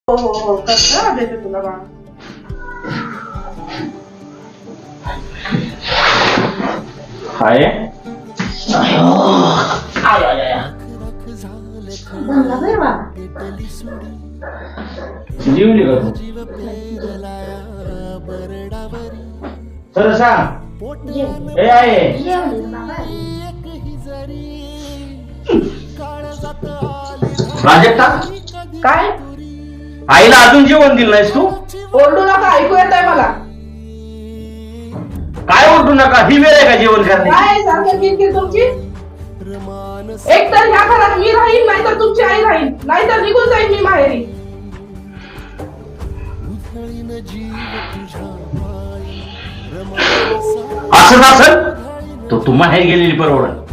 हो हो हो कसं देते तुला बा. हाय जीवली का तू? सर सांग हे आहे प्राजक्ता काय आईला अजून जेवण दिलं नाहीस तू? ओरडू नका, ऐकू येत आहे मला. काय ओरडू नका, ही वेळ आहे का जेवण करण्याची? काय सारखं किरकिर तुमची? एक तर ह्या घरात मी राहीन, नाहीतर तुमची आई राहील, नाहीतर निघून जाईन मी माहेरी. असं असेल तर तू माहेर गेलेली परवडत.